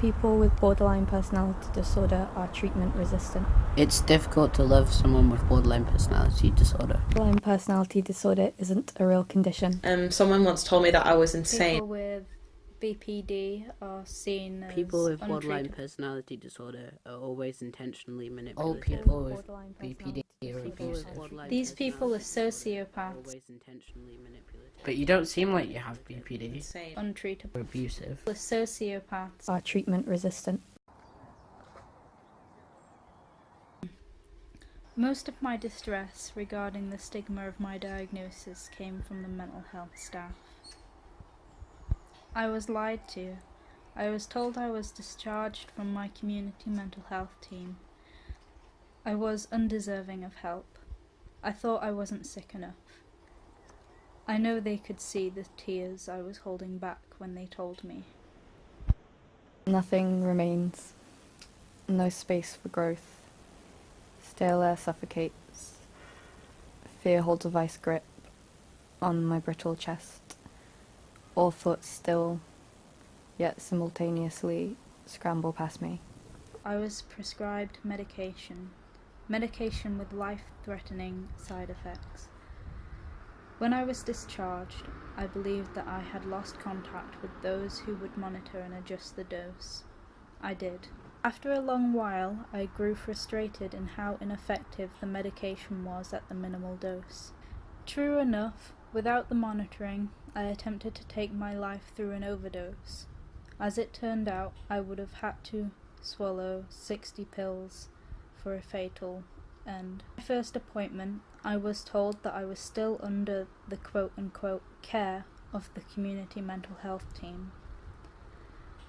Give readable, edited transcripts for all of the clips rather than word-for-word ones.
People with borderline personality disorder are treatment resistant. It's difficult to love someone with borderline personality disorder. Borderline personality disorder isn't a real condition. Someone once told me that I was insane. People with BPD are seen as People with borderline untreated. personality disorder are always intentionally All manipulative. people with BPD are abusive. These people are sociopaths, always intentionally manipulative. But you don't seem like you have BPD. Insane. untreatable. Or abusive. The sociopaths Are treatment resistant. Most of my distress regarding the stigma of my diagnosis came from the mental health staff. I was lied to. I was told I was discharged from my community mental health team. I was undeserving of help. I thought I wasn't sick enough. I know they could see the tears I was holding back when they told me. Nothing remains. No space for growth. Stale air suffocates. Fear holds a vice grip on my brittle chest. All thoughts still, yet simultaneously scramble past me. I was prescribed medication with life-threatening side effects. When I was discharged, I believed that I had lost contact with those who would monitor and adjust the dose. I did. After a long while, I grew frustrated in how ineffective the medication was at the minimal dose. True enough, without the monitoring, I attempted to take my life through an overdose. As it turned out, I would have had to swallow 60 pills for a fatal end. My first appointment, I was told that I was still under the quote-unquote care of the community mental health team.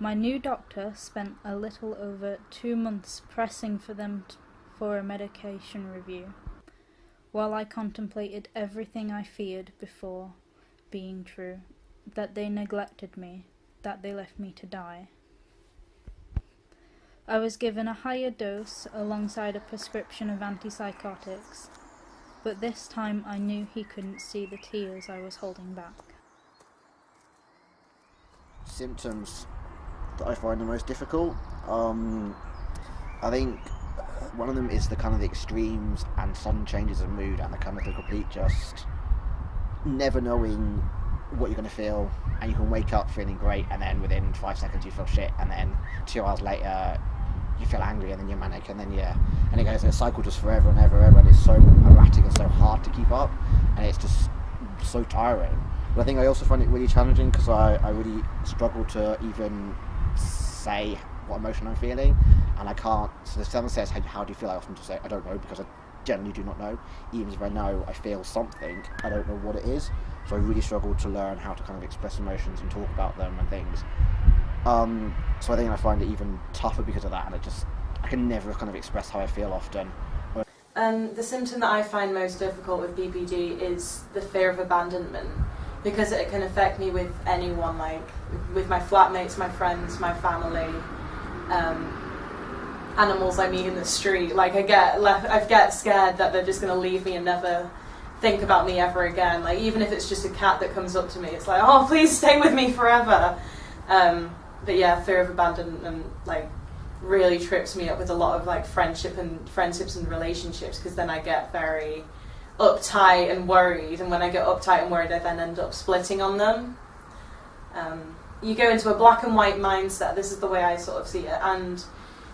My new doctor spent a little over 2 months pressing for them for a medication review, while I contemplated everything I feared before being true, that they neglected me, that they left me to die. I was given a higher dose alongside a prescription of antipsychotics, but this time I knew he couldn't see the tears I was holding back. Symptoms that I find the most difficult, I think one of them is the kind of the extremes and sudden changes of mood and the kind of the complete just never knowing what you're going to feel, and you can wake up feeling great and then within 5 seconds you feel shit, and then 2 hours later you feel angry, and then you're manic, and then and it goes in a cycle just forever and ever, and it's so erratic and so hard to keep up, and it's just so tiring. But I think I also find it really challenging because I really struggle to even say what emotion I'm feeling, and I can't. So if someone says, how do you feel, I often just say I don't know, because I generally do not know. Even if I know I feel something, I don't know what it is. So I really struggle to learn how to kind of express emotions and talk about them and things. So I think I find it even tougher because of that, and I can never kind of express how I feel often. The symptom that I find most difficult with BPD is the fear of abandonment, because it can affect me with anyone, like with my flatmates, my friends, my family, animals I meet in the street. Like I get scared that they're just going to leave me and never think about me ever again. Like even if it's just a cat that comes up to me, it's like, oh, please stay with me forever. But yeah, fear of abandonment like really trips me up with a lot of like friendships and relationships, because then I get very uptight and worried, and when I get uptight and worried I then end up splitting on them. You go into a black and white mindset, this is the way I sort of see it, and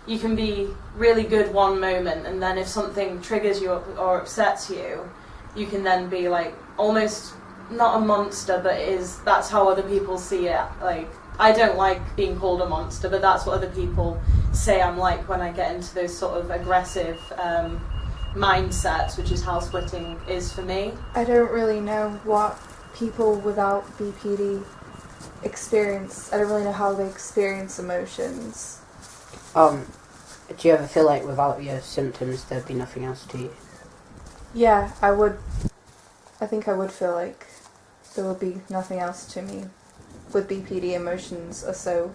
you can be really good one moment, and then if something triggers you or upsets you, you can then be like almost not a monster, but that's how other people see it. Like I don't like being called a monster, but that's what other people say I'm like when I get into those sort of aggressive mindsets, which is how splitting is for me. I don't really know what people without BPD experience. I don't really know how they experience emotions. Do you ever feel like without your symptoms there'd be nothing else to you? Yeah, I would. I think I would feel like there would be nothing else to me. With BPD, emotions are so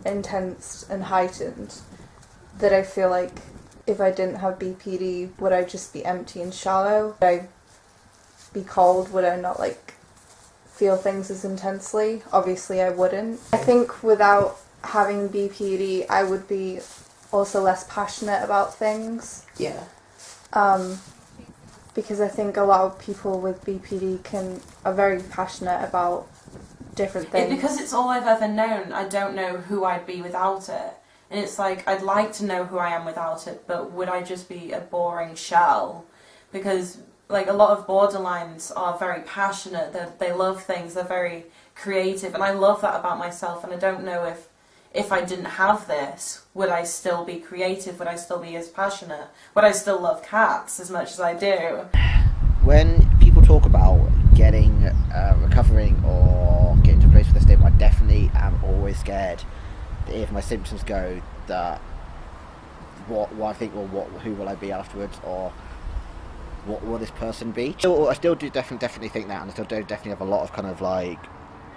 intense and heightened that I feel like if I didn't have BPD, would I just be empty and shallow? Would I be cold? Would I not feel things as intensely? Obviously I wouldn't. I think without having BPD, I would be also less passionate about things. Yeah. Because I think a lot of people with BPD are very passionate about different things. Because it's all I've ever known, I don't know who I'd be without it. And it's like, I'd like to know who I am without it, but would I just be a boring shell? Because, like, a lot of borderlines are very passionate, they love things, they're very creative, and I love that about myself, and I don't know if I didn't have this, would I still be creative? Would I still be as passionate? Would I still love cats as much as I do? When people talk about getting, recovering or getting to a place where they're stable, I definitely am always scared that if my symptoms go, that what I think, or who will I be afterwards, or what will this person be? I still do definitely think that, and I still do definitely have a lot of kind of like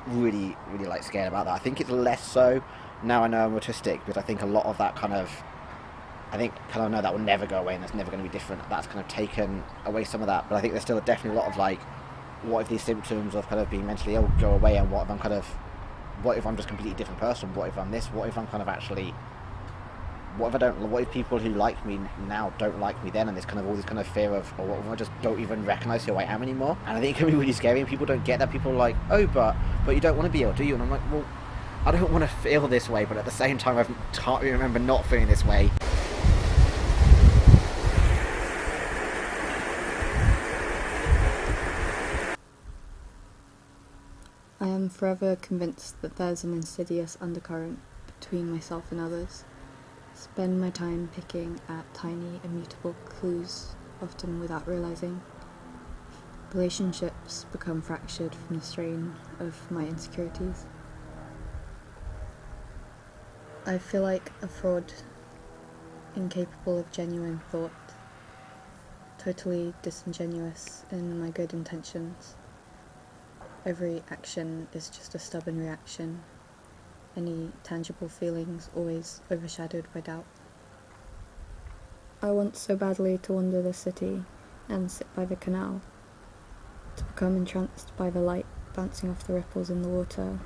really like scared about that. I think it's less so now I know I'm autistic, because I think a lot of that kind of know that will never go away and that's never going to be different. That's kind of taken away some of that, but I think there's still definitely a lot of like, what if these symptoms of kind of being mentally ill go away, and what if I'm just a completely different person? What if I'm this? What if I'm kind of actually? What if people who like me now don't like me then, and there's kind of all this kind of fear of, or what if I just don't even recognise who I am anymore? And I think it can be really scary, and people don't get that. People are like, oh, but you don't want to be ill, do you? And I'm like, well, I don't want to feel this way, but at the same time, I can't remember not feeling this way. I am forever convinced that there's an insidious undercurrent between myself and others. Spend my time picking at tiny, immutable clues, often without realising. Relationships become fractured from the strain of my insecurities. I feel like a fraud, incapable of genuine thought, totally disingenuous in my good intentions. Every action is just a stubborn reaction, any tangible feelings always overshadowed by doubt. I want so badly to wander the city and sit by the canal, to become entranced by the light bouncing off the ripples in the water,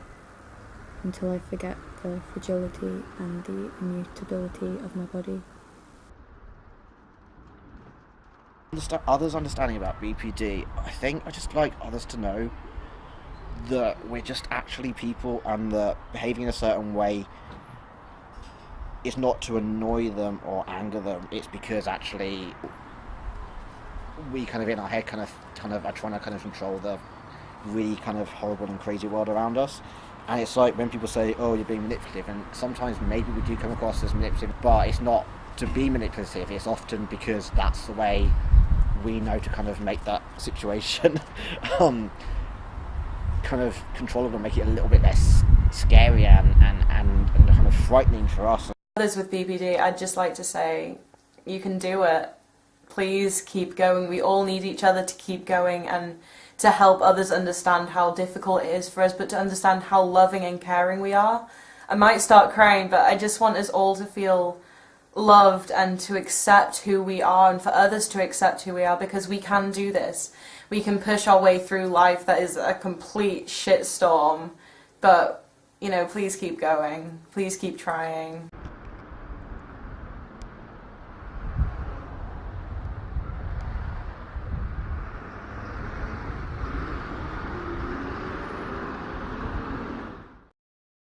until I forget the fragility and the immutability of my body. Others' understanding about BPD, I think I just like others to know that we're just actually people, and that behaving in a certain way is not to annoy them or anger them. It's because actually we kind of in our head kind of are trying to kind of control the really kind of horrible and crazy world around us. And it's like when people say, oh, you're being manipulative, and sometimes maybe we do come across as manipulative, but it's not to be manipulative, it's often because that's the way we know to kind of make that situation kind of controllable, make it a little bit less scary and kind of frightening for us. Others with BPD, I'd just like to say, you can do it. Please keep going. We all need each other to keep going, and to help others understand how difficult it is for us, but to understand how loving and caring we are. I might start crying, but I just want us all to feel loved and to accept who we are, and for others to accept who we are, because we can do this. We can push our way through life that is a complete shitstorm, but, you know, please keep going. Please keep trying.